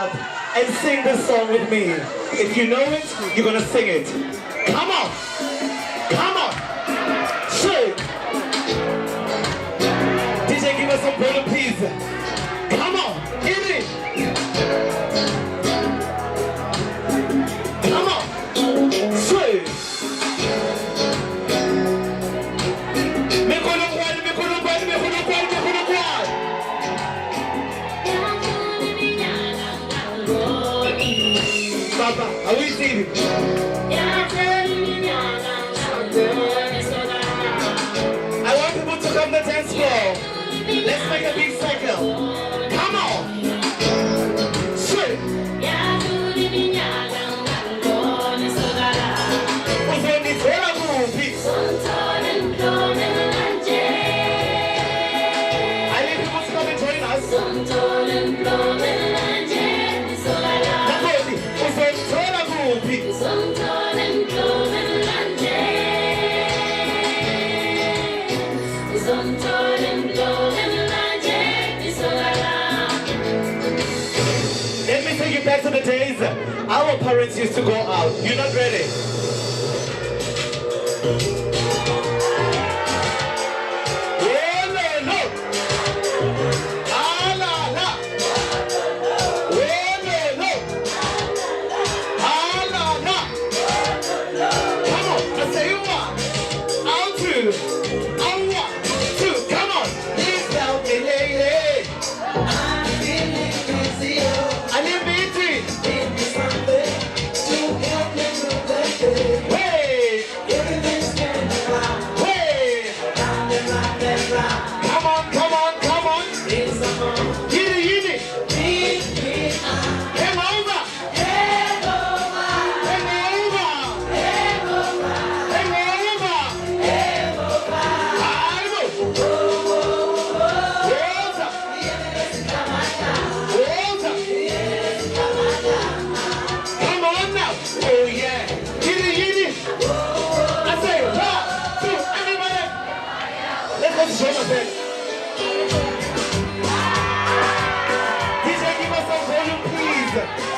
up and sing this song with me. If you know it, you're gonna sing it. Come on! Come on! Shake! DJ, give us some volume, please. Come on! Hit it! Come on! Shake! Papa, are we singing? I want people to come to the dance floor. Let's make a big cycle. Come on! Sweet! I need people to come and join us. Let me take you back to the days our parents used to go out. You're not ready? DJ, give us some volume, please.